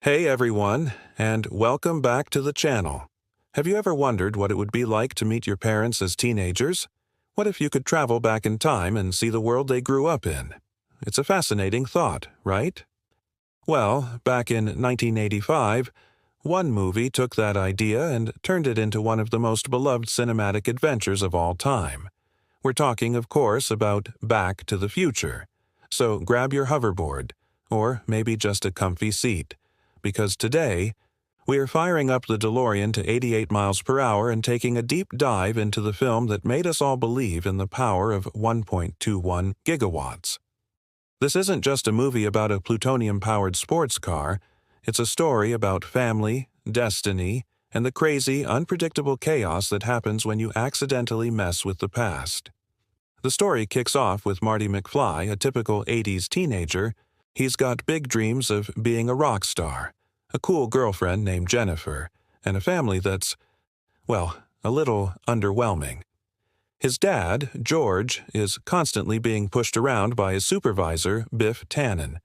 Hey everyone, and welcome back to the channel. Have you ever wondered what it would be like to meet your parents as teenagers? What if you could travel back in time and see the world they grew up in? It's a fascinating thought, right? Well, back in 1985, one movie took that idea and turned it into one of the most beloved cinematic adventures of all time. We're talking, of course, about Back to the Future. So grab your hoverboard, or maybe just a comfy seat, because today, we are firing up the DeLorean to 88 miles per hour and taking a deep dive into the film that made us all believe in the power of 1.21 gigawatts. This isn't just a movie about a plutonium-powered sports car, it's a story about family, destiny, and the crazy, unpredictable chaos that happens when you accidentally mess with the past. The story kicks off with Marty McFly, a typical 80s teenager. He's got big dreams of being a rock star, a cool girlfriend named Jennifer, and a family that's, well, a little underwhelming. His dad, George, is constantly being pushed around by his supervisor, Biff Tannen.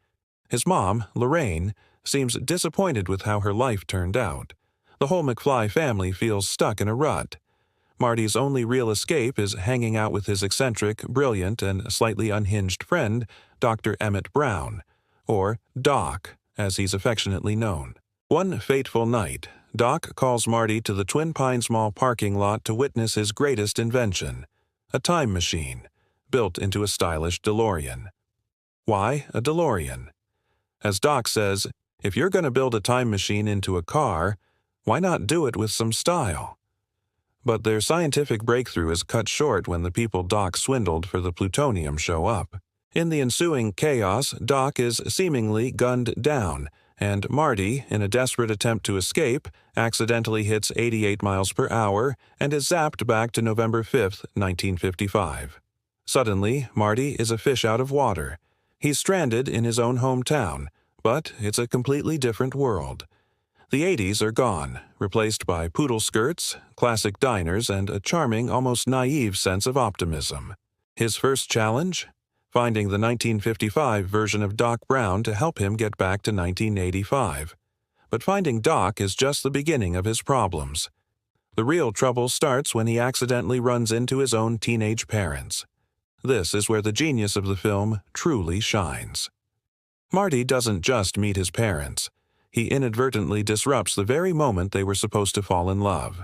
His mom, Lorraine, seems disappointed with how her life turned out. The whole McFly family feels stuck in a rut. Marty's only real escape is hanging out with his eccentric, brilliant, and slightly unhinged friend, Dr. Emmett Brown, or Doc, as he's affectionately known. One fateful night, Doc calls Marty to the Twin Pines Mall parking lot to witness his greatest invention, a time machine, built into a stylish DeLorean. Why a DeLorean? As Doc says, if you're going to build a time machine into a car, why not do it with some style? But their scientific breakthrough is cut short when the people Doc swindled for the plutonium show up. In the ensuing chaos, Doc is seemingly gunned down, and Marty, in a desperate attempt to escape, accidentally hits 88 miles per hour and is zapped back to November 5, 1955. Suddenly, Marty is a fish out of water. He's stranded in his own hometown, but it's a completely different world. The 80s are gone, replaced by poodle skirts, classic diners, and a charming, almost naive sense of optimism. His first challenge? Finding the 1955 version of Doc Brown to help him get back to 1985. But finding Doc is just the beginning of his problems. The real trouble starts when he accidentally runs into his own teenage parents. This is where the genius of the film truly shines. Marty doesn't just meet his parents. He inadvertently disrupts the very moment they were supposed to fall in love.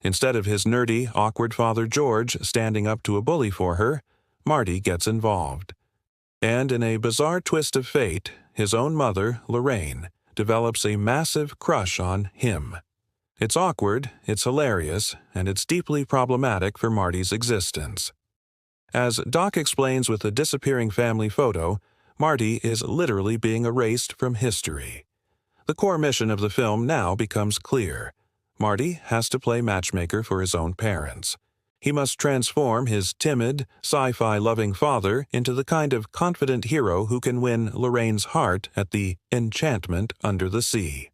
Instead of his nerdy, awkward father George standing up to a bully for her, Marty gets involved. And in a bizarre twist of fate, his own mother, Lorraine, develops a massive crush on him. It's awkward, it's hilarious, and it's deeply problematic for Marty's existence. As Doc explains with a disappearing family photo, Marty is literally being erased from history. The core mission of the film now becomes clear. Marty has to play matchmaker for his own parents. He must transform his timid, sci-fi loving father into the kind of confident hero who can win Lorraine's heart at the enchantment under the sea.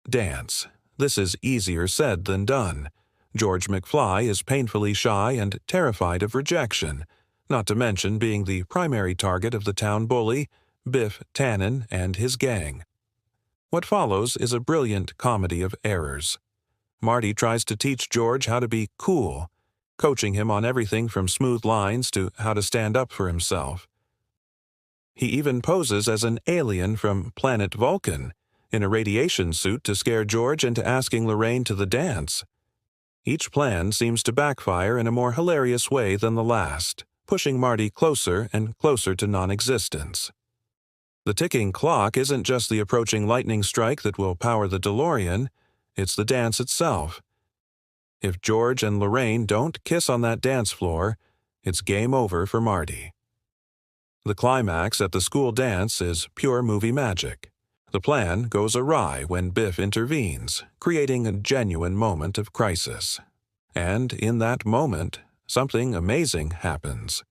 Dance. This is easier said than done. George McFly is painfully shy and terrified of rejection, not to mention being the primary target of the town bully, Biff Tannen, and his gang. What follows is a brilliant comedy of errors. Marty tries to teach George how to be cool, coaching him on everything from smooth lines to how to stand up for himself. He even poses as an alien from planet Vulcan, in a radiation suit to scare George into asking Lorraine to the dance. Each plan seems to backfire in a more hilarious way than the last, pushing Marty closer and closer to non-existence. The ticking clock isn't just the approaching lightning strike that will power the DeLorean, it's the dance itself. If George and Lorraine don't kiss on that dance floor, it's game over for Marty. The climax at the school dance is pure movie magic. The plan goes awry when Biff intervenes, creating a genuine moment of crisis. And in that moment, something amazing happens.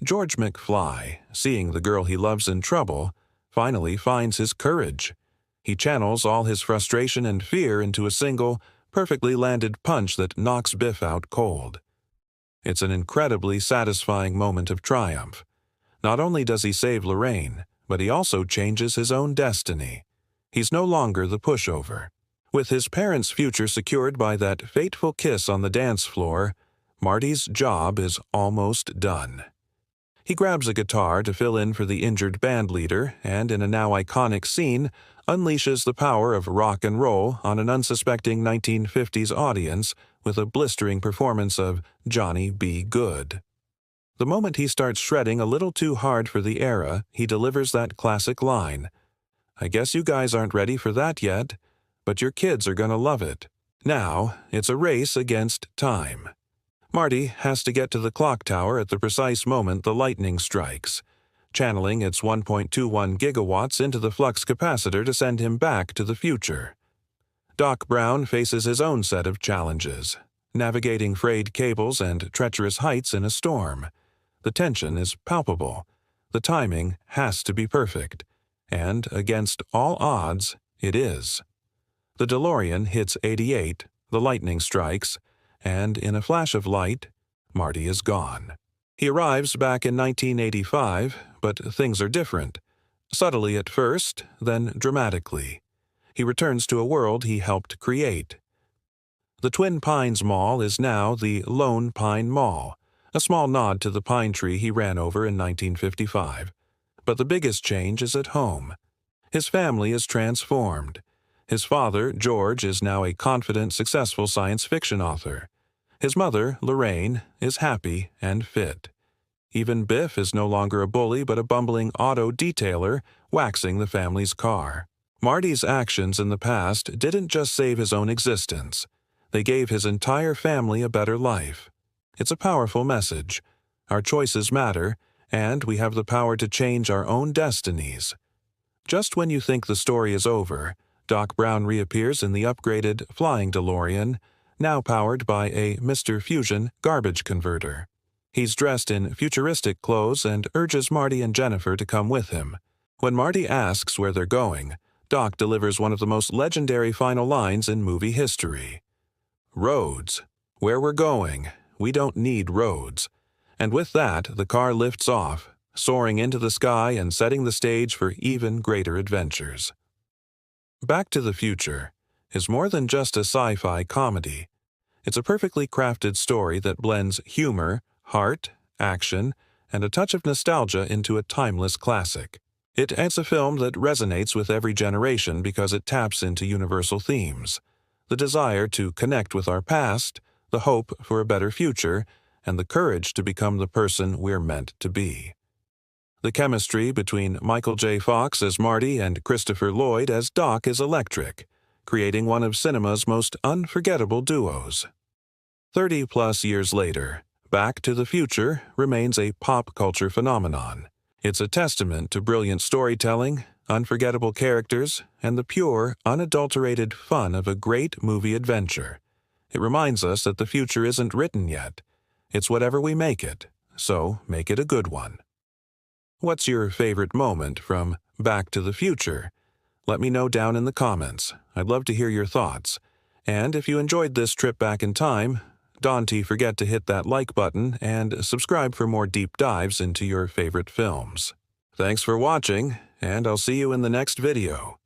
George McFly, seeing the girl he loves in trouble, finally finds his courage. He channels all his frustration and fear into a single, perfectly landed punch that knocks Biff out cold. It's an incredibly satisfying moment of triumph. Not only does he save Lorraine, but he also changes his own destiny. He's no longer the pushover. With his parents' future secured by that fateful kiss on the dance floor, Marty's job is almost done. He grabs a guitar to fill in for the injured band leader and, in a now iconic scene, unleashes the power of rock and roll on an unsuspecting 1950s audience with a blistering performance of Johnny B. Good. The moment he starts shredding a little too hard for the era, he delivers that classic line, "I guess you guys aren't ready for that yet, but your kids are gonna love it." Now, it's a race against time. Marty has to get to the clock tower at the precise moment the lightning strikes, channeling its 1.21 gigawatts into the flux capacitor to send him back to the future. Doc Brown faces his own set of challenges, navigating frayed cables and treacherous heights in a storm. The tension is palpable. The timing has to be perfect. And, against all odds, it is. The DeLorean hits 88, the lightning strikes, and in a flash of light, Marty is gone. He arrives back in 1985, but things are different. Subtly at first, then dramatically. He returns to a world he helped create. The Twin Pines Mall is now the Lone Pine Mall, a small nod to the pine tree he ran over in 1955. But the biggest change is at home. His family is transformed. His father, George, is now a confident, successful science fiction author. His mother, Lorraine, is happy and fit. Even Biff is no longer a bully but a bumbling auto detailer waxing the family's car. Marty's actions in the past didn't just save his own existence. They gave his entire family a better life. It's a powerful message. Our choices matter, and we have the power to change our own destinies. Just when you think the story is over, Doc Brown reappears in the upgraded Flying DeLorean, now powered by a Mr. Fusion garbage converter. He's dressed in futuristic clothes and urges Marty and Jennifer to come with him. When Marty asks where they're going, Doc delivers one of the most legendary final lines in movie history. "Roads. Where we're going, we don't need roads." And with that, the car lifts off, soaring into the sky and setting the stage for even greater adventures. Back to the Future is more than just a sci-fi comedy. It's a perfectly crafted story that blends humor, heart, action, and a touch of nostalgia into a timeless classic. It's a film that resonates with every generation because it taps into universal themes: the desire to connect with our past, the hope for a better future, and the courage to become the person we're meant to be. The chemistry between Michael J. Fox as Marty and Christopher Lloyd as Doc is electric, creating one of cinema's most unforgettable duos. 30-plus years later, Back to the Future remains a pop culture phenomenon. It's a testament to brilliant storytelling, unforgettable characters, and the pure, unadulterated fun of a great movie adventure. It reminds us that the future isn't written yet. It's whatever we make it, so make it a good one. What's your favorite moment from Back to the Future? Let me know down in the comments. I'd love to hear your thoughts. And if you enjoyed this trip back in time, don't forget to hit that like button and subscribe for more deep dives into your favorite films. Thanks for watching, and I'll see you in the next video.